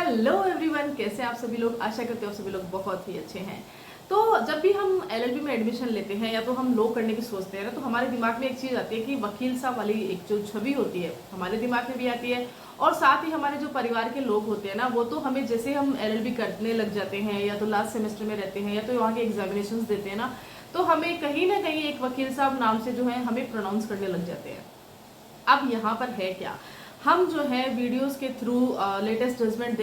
Hello everyone, कैसे हैं आप सभी लोग। आशा करते हो आप सभी लोग बहुत ही अच्छे हैं। तो जब भी हम एलएलबी में एडमिशन लेते हैं या तो हम लॉ करने की सोचते हैं ना, तो हमारे दिमाग में एक चीज़ आती है कि वकील साहब वाली एक जो छवि होती है हमारे दिमाग में भी आती है। और साथ ही हमारे जो परिवार के लोग होते हैं ना, वो तो हमें जैसे हम एलएलबी करने लग जाते हैं या तो लास्ट सेमेस्टर में रहते हैं या तो वहाँ के एग्जामिनेशन देते हैं ना, तो हमें कहीं ना कहीं एक वकील साहब नाम से जो है हमें प्रोनाउंस करने लग जाते हैं। अब यहाँ पर है क्या, हम जो है वीडियोस के थ्रू लेटेस्ट जजमेंट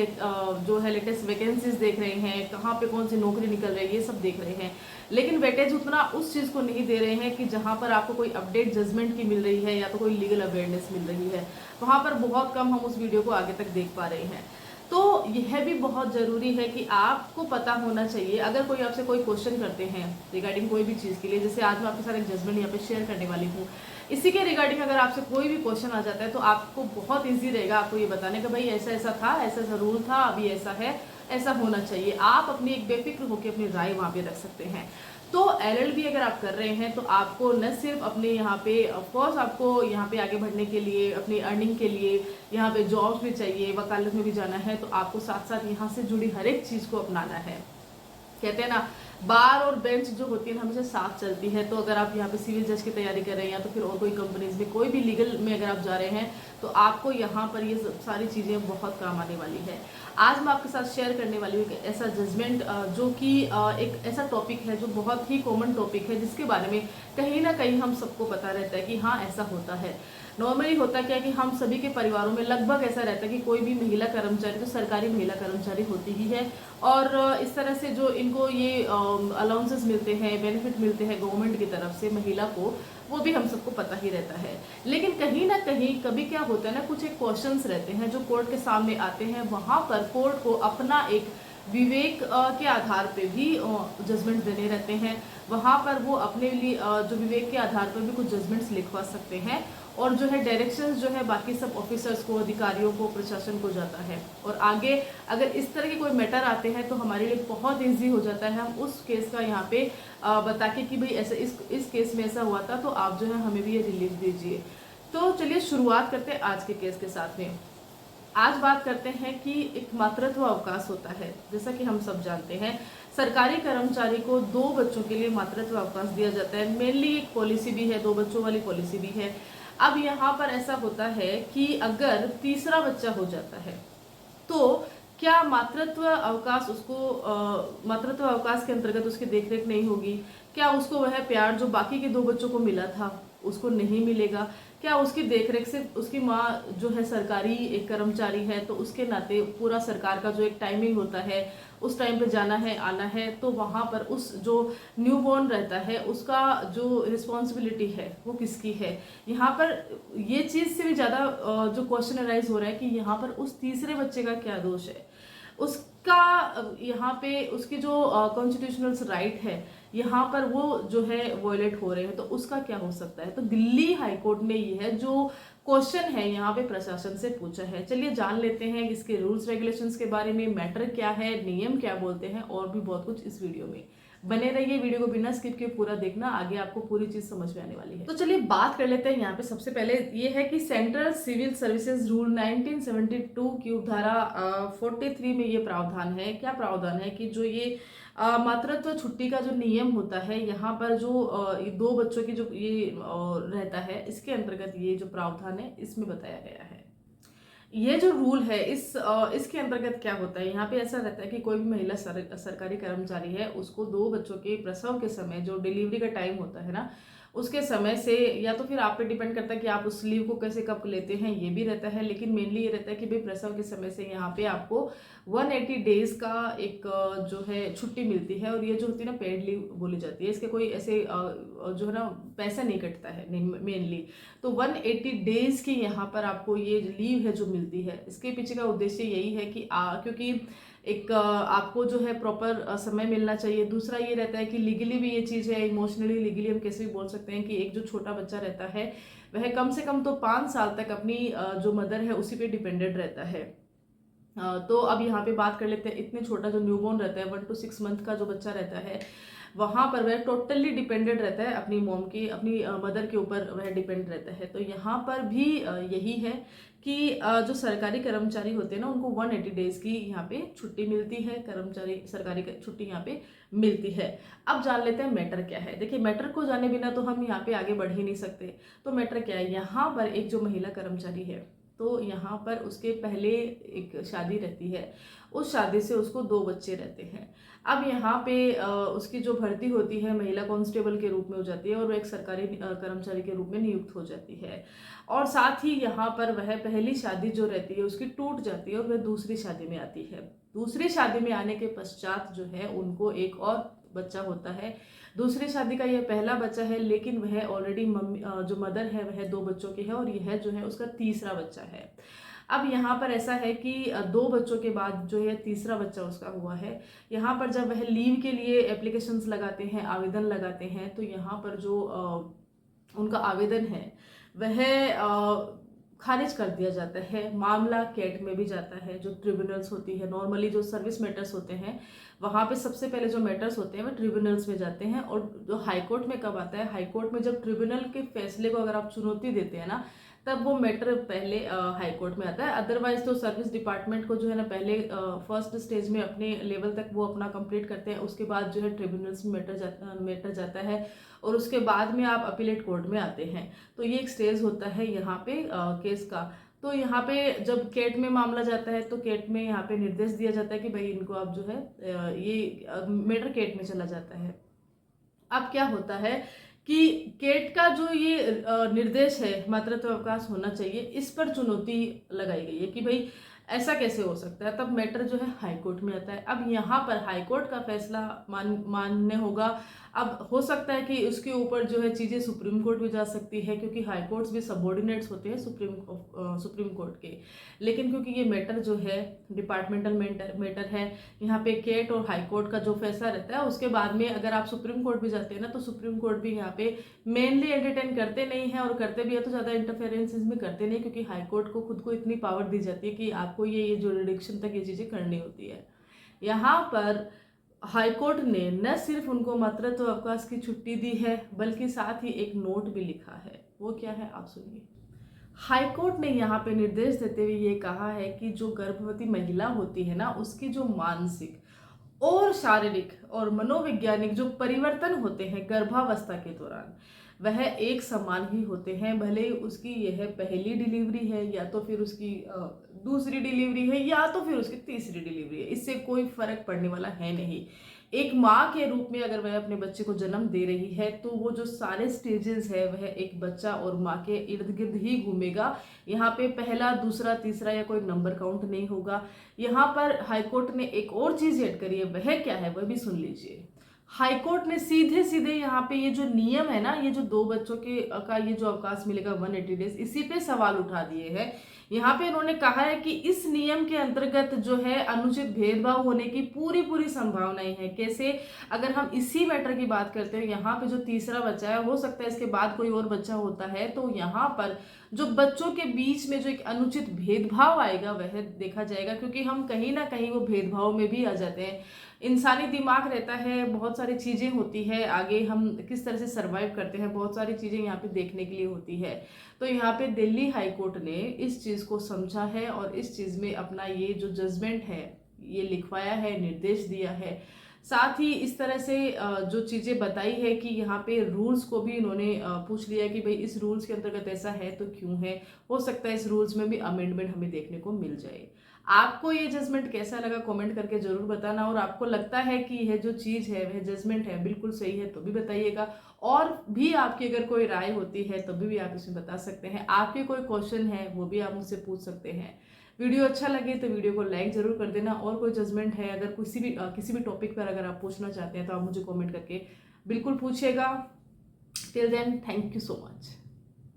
जो है लेटेस्ट वैकेंसीज देख रहे हैं, कहाँ पे कौन सी नौकरी निकल रही है, ये सब देख रहे हैं। लेकिन वेटेज उतना उस चीज़ को नहीं दे रहे हैं कि जहाँ पर आपको कोई अपडेट जजमेंट की मिल रही है या तो कोई लीगल अवेयरनेस मिल रही है। वहाँ पर बहुत कम हम उस वीडियो को आगे तक देख पा रहे हैं। तो यह भी बहुत ज़रूरी है कि आपको पता होना चाहिए, अगर कोई आपसे कोई क्वेश्चन करते हैं रिगार्डिंग कोई भी चीज़ के लिए, जैसे आज मैं आपके साथ एक जजमेंट यहाँ पे शेयर करने वाली हूँ, इसी के रिगार्डिंग अगर आपसे कोई भी क्वेश्चन आ जाता है तो आपको बहुत इजी रहेगा आपको ये बताने का, भाई ऐसा ऐसा था, ऐसा ऐसा रूल था, अभी ऐसा है, ऐसा होना चाहिए। आप अपनी एक बेफिक्र होकर अपनी राय वहाँ पे रख सकते हैं। तो एलएलबी अगर आप कर रहे हैं तो आपको न सिर्फ अपने यहाँ पे ऑफकोर्स आपको यहाँ पे आगे बढ़ने के लिए, अपनी अर्निंग के लिए यहाँ पे जॉब्स भी चाहिए, वकालत में भी जाना है, तो आपको साथ साथ यहाँ से जुड़ी हर एक चीज़ को अपनाना है। कहते हैं ना, बार और बेंच जो होती है ना हमेशा साथ चलती है। तो अगर आप यहाँ पे सिविल जज की तैयारी कर रहे हैं या तो फिर और कोई कंपनीज में कोई भी लीगल में अगर आप जा रहे हैं तो आपको यहाँ पर ये सारी चीज़ें बहुत काम आने वाली है। आज मैं आपके साथ शेयर करने वाली हूँ एक ऐसा जजमेंट जो कि एक ऐसा टॉपिक है जो बहुत ही कॉमन टॉपिक है, जिसके बारे में कहीं ना कहीं हम सबको पता रहता है कि हाँ ऐसा होता है। नॉर्मली होता क्या है कि हम सभी के परिवारों में लगभग ऐसा रहता है कि कोई भी महिला कर्मचारी तो सरकारी महिला कर्मचारी होती ही है, और इस तरह से जो इनको ये अलाउंसेस मिलते हैं, बेनिफिट मिलते हैं गवर्नमेंट की तरफ से महिला को, वो भी हम सबको पता ही रहता है। लेकिन कहीं ना कहीं कभी क्या होता है ना, कुछ एक क्वेश्चंस रहते हैं जो कोर्ट के सामने आते हैं, वहां पर कोर्ट को अपना एक विवेक के आधार पे भी जजमेंट देने रहते हैं। वहां पर वो अपने लिए जो विवेक के आधार पर भी कुछ जजमेंट्स लिखवा सकते हैं, और जो है डायरेक्शंस जो है बाकी सब ऑफिसर्स को, अधिकारियों को, प्रशासन को जाता है। और आगे अगर इस तरह के कोई मैटर आते हैं तो हमारे लिए बहुत ईजी हो जाता है, हम उस केस का यहाँ पे बता के कि भाई ऐसे इस केस में ऐसा हुआ था, तो आप जो है हमें भी ये रिलीफ दीजिए। तो चलिए शुरुआत करते हैं आज के केस के साथ में। आज बात करते हैं कि एक मातृत्व अवकाश होता है। जैसा कि हम सब जानते हैं, सरकारी कर्मचारी को 2 बच्चों के लिए मातृत्व अवकाश दिया जाता है। मेनली एक पॉलिसी भी है, 2 बच्चों वाली पॉलिसी भी है। अब यहाँ पर ऐसा होता है कि अगर तीसरा बच्चा हो जाता है तो क्या मातृत्व अवकाश उसको मातृत्व अवकाश के अंतर्गत उसकी देखरेख नहीं होगी? क्या उसको वह प्यार जो बाकी के 2 बच्चों को मिला था उसको नहीं मिलेगा? क्या उसकी देखरेख से, उसकी माँ जो है सरकारी एक कर्मचारी है तो उसके नाते पूरा सरकार का जो एक टाइमिंग होता है, उस टाइम पे जाना है आना है, तो वहाँ पर उस जो न्यूबॉर्न रहता है उसका जो रिस्पॉन्सिबिलिटी है वो किसकी है? यहाँ पर ये चीज़ से भी ज़्यादा जो क्वेश्चन अराइज हो रहा है कि यहाँ पर उस तीसरे बच्चे का क्या दोष है? उसका यहाँ पे उसकी जो कॉन्स्टिट्यूशनल राइट है यहाँ पर वो जो है वॉयलेट हो रहे हैं, तो उसका क्या हो सकता है? तो दिल्ली हाईकोर्ट ने ये है जो क्वेश्चन है यहाँ पे प्रशासन से पूछा है। चलिए जान लेते हैं इसके रूल्स रेगुलेशंस के बारे में, मैटर क्या है, नियम क्या बोलते हैं, और भी बहुत कुछ इस वीडियो में। बने रहिए, वीडियो को बिना स्किप किए पूरा देखना, आगे आपको पूरी चीज समझ में आने वाली है। तो चलिए बात कर लेते हैं। यहाँ पे सबसे पहले ये है कि सेंट्रल सिविल सर्विसेज रूल 1972 की उपधारा 43 में ये प्रावधान है। क्या प्रावधान है कि जो ये मातृत्व छुट्टी का जो नियम होता है, यहाँ पर जो 2 बच्चों की जो ये रहता है, इसके अंतर्गत ये जो प्रावधान है इसमें बताया गया है। ये जो रूल है इसके अंतर्गत क्या होता है, यहाँ पे ऐसा रहता है कि कोई भी महिला सरकारी कर्मचारी है, उसको 2 बच्चों के प्रसव के समय जो डिलीवरी का टाइम होता है ना, उसके समय से, या तो फिर आप पे डिपेंड करता है कि आप उस लीव को कैसे कब लेते हैं, ये भी रहता है। लेकिन मेनली ये रहता है कि भाई प्रसव के समय से यहाँ पे आपको 180 डेज का एक जो है छुट्टी मिलती है, और ये जो होती है ना पेड लीव बोली जाती है। इसके कोई ऐसे जो है ना पैसा नहीं कटता है मेनली। तो 180 डेज की यहाँ पर आपको ये लीव है जो मिलती है, इसके पीछे का उद्देश्य यही है कि क्योंकि एक आपको जो है प्रॉपर समय मिलना चाहिए। दूसरा ये रहता है कि लीगली भी ये चीज़ है, इमोशनली लीगली हम कैसे भी बोल सकते हैं कि एक जो छोटा बच्चा रहता है वह कम से कम तो 5 साल तक अपनी जो मदर है उसी पे डिपेंडेंट रहता है। तो अब यहाँ पे बात कर लेते हैं, इतने छोटा जो न्यूबॉर्न रहता है 1 to 6 मंथ का जो बच्चा रहता है, वहाँ पर वह टोटली डिपेंडेंट रहता है अपनी मॉम की, अपनी मदर के ऊपर वह डिपेंड रहता है। तो यहाँ पर भी यही है कि जो सरकारी कर्मचारी होते हैं ना, उनको 180 डेज की यहाँ पे छुट्टी मिलती है, कर्मचारी सरकारी छुट्टी यहाँ पे मिलती है। अब जान लेते हैं मैटर क्या है। देखिए, मैटर को जाने बिना तो हम यहाँ पे आगे बढ़ ही नहीं सकते। तो मैटर क्या है, यहाँ पर एक जो महिला कर्मचारी है, तो यहाँ पर उसके पहले एक शादी रहती है, उस शादी से उसको 2 बच्चे रहते हैं। अब यहाँ पे उसकी जो भर्ती होती है महिला कांस्टेबल के रूप में हो जाती है, और वह एक सरकारी कर्मचारी के रूप में नियुक्त हो जाती है। और साथ ही यहाँ पर वह पहली शादी जो रहती है उसकी टूट जाती है और वह दूसरी शादी में आती है। दूसरी शादी में आने के पश्चात जो है उनको एक और बच्चा होता है। दूसरी शादी का यह पहला बच्चा है, लेकिन वह ऑलरेडी मम्मी जो मदर है वह 2 बच्चों की है, और यह जो है उसका तीसरा बच्चा है। अब यहाँ पर ऐसा है कि 2 बच्चों के बाद जो है तीसरा बच्चा उसका हुआ है। यहाँ पर जब वह लीव के लिए एप्लीकेशंस लगाते हैं, आवेदन लगाते हैं, तो यहाँ पर जो उनका आवेदन है वह खारिज कर दिया जाता है। मामला कैट में भी जाता है, जो ट्रिब्यूनल्स होती है। नॉर्मली जो सर्विस मैटर्स होते हैं वहाँ पे सबसे पहले जो मैटर्स होते हैं वो ट्रिब्यूनल्स में जाते हैं। और जो हाई कोर्ट में कब आता है, हाई कोर्ट में जब ट्रिब्यूनल के फैसले को अगर आप चुनौती देते हैं ना, तब वो मैटर पहले हाई कोर्ट में आता है। अदरवाइज तो सर्विस डिपार्टमेंट को जो है ना पहले फर्स्ट स्टेज में अपने लेवल तक वो अपना कंप्लीट करते हैं, उसके बाद जो है ट्रिब्यूनल्स में मैटर जाता है, और उसके बाद में आप अपीलेट कोर्ट में आते हैं। तो ये एक स्टेज होता है यहाँ पे केस का। तो यहाँ पे जब केट में मामला जाता है तो केट में यहाँ पे निर्देश दिया जाता है कि भाई इनको आप जो है ये मैटर केट में चला जाता है। अब क्या होता है कि केट का जो ये निर्देश है मातृत्व अवकाश होना चाहिए, इस पर चुनौती लगाई गई है कि भाई ऐसा कैसे हो सकता है। तब मैटर जो है हाई कोर्ट में आता है। अब यहाँ पर हाई कोर्ट का फैसला मानने होगा। अब हो सकता है कि उसके ऊपर जो है चीज़ें सुप्रीम कोर्ट भी जा सकती है, क्योंकि हाई कोर्ट्स भी सबऑर्डिनेट्स होते हैं सुप्रीम कोर्ट के। लेकिन क्योंकि ये मैटर जो है डिपार्टमेंटल मैटर है, यहाँ पे केट और हाई कोर्ट का जो फैसला रहता है उसके बाद में अगर आप सुप्रीम कोर्ट भी जाते हैं ना, तो सुप्रीम कोर्ट भी यहाँ पे मेनली एंटरटेन करते नहीं है, और करते भी है तो ज़्यादा इंटरफेरेंस इसमें करते नहीं, क्योंकि हाई कोर्ट को खुद को इतनी पावर दी जाती है कि आपको ये जुरिडिक्शन तक ये चीज़ें करनी होती है। यहाँ पर हाई कोर्ट ने न सिर्फ उनको मातृत्व अवकाश की छुट्टी दी है, बल्कि साथ ही एक नोट भी लिखा है। वो क्या है आप सुनिए। हाई कोर्ट ने यहाँ पे निर्देश देते हुए ये कहा है कि जो गर्भवती महिला होती है ना, उसकी जो मानसिक और शारीरिक और मनोवैज्ञानिक जो परिवर्तन होते हैं गर्भावस्था के दौरान, वह एक समान ही होते हैं। भले ही उसकी यह पहली डिलीवरी है, या तो फिर उसकी दूसरी डिलीवरी है, या तो फिर उसकी तीसरी डिलीवरी है, इससे कोई फर्क पड़ने वाला है नहीं। एक माँ के रूप में अगर वह अपने बच्चे को जन्म दे रही है, तो वो जो सारे स्टेजेस है वह एक बच्चा और माँ के इर्द गिर्द ही घूमेगा। यहाँ पे पहला, दूसरा, तीसरा या कोई नंबर काउंट नहीं होगा। यहाँ पर हाईकोर्ट ने एक और चीज ऐड करी है, वह क्या है वह भी सुन लीजिए। हाईकोर्ट ने सीधे सीधे यहाँ पे ये जो नियम है ना, ये जो 2 बच्चों के का ये जो अवकाश मिलेगा 180 डेज, इसी पे सवाल उठा दिए हैं। यहाँ पे इन्होंने कहा है कि इस नियम के अंतर्गत जो है अनुचित भेदभाव होने की पूरी पूरी संभावनाएं हैं। कैसे, अगर हम इसी मैटर की बात करते हैं, यहाँ पे जो तीसरा बच्चा है, हो सकता है इसके बाद कोई और बच्चा होता है, तो यहाँ पर जो बच्चों के बीच में जो एक अनुचित भेदभाव आएगा वह देखा जाएगा, क्योंकि हम कहीं ना कहीं वो भेदभाव में भी आ जाते हैं। इंसानी दिमाग रहता है, बहुत सारी चीज़ें होती है, आगे हम किस तरह से सरवाइव करते हैं, बहुत सारी चीज़ें यहाँ पे देखने के लिए होती है। तो यहाँ पे दिल्ली हाई कोर्ट ने इस चीज़ को समझा है और इस चीज़ में अपना ये जो जजमेंट है ये लिखवाया है, निर्देश दिया है। साथ ही इस तरह से जो चीज़ें बताई है कि यहाँ पे रूल्स को भी इन्होंने पूछ लिया कि भाई इस रूल्स के अंतर्गत ऐसा है तो क्यों है, हो सकता है इस रूल्स में भी अमेंडमेंट हमें देखने को मिल जाए। आपको ये जजमेंट कैसा लगा कमेंट करके जरूर बताना, और आपको लगता है कि यह जो चीज़ है वह जजमेंट है बिल्कुल सही है तो भी बताइएगा। और भी आपकी अगर कोई राय होती है तो भी आप इसमें बता सकते हैं। आपके कोई क्वेश्चन है वो भी आप मुझसे पूछ सकते हैं। वीडियो अच्छा लगे तो वीडियो को लाइक जरूर कर देना, और कोई जजमेंट है अगर किसी भी टॉपिक पर अगर आप पूछना चाहते हैं तो आप मुझे कमेंट करके बिल्कुल पूछिएगा। Till then, thank you so much.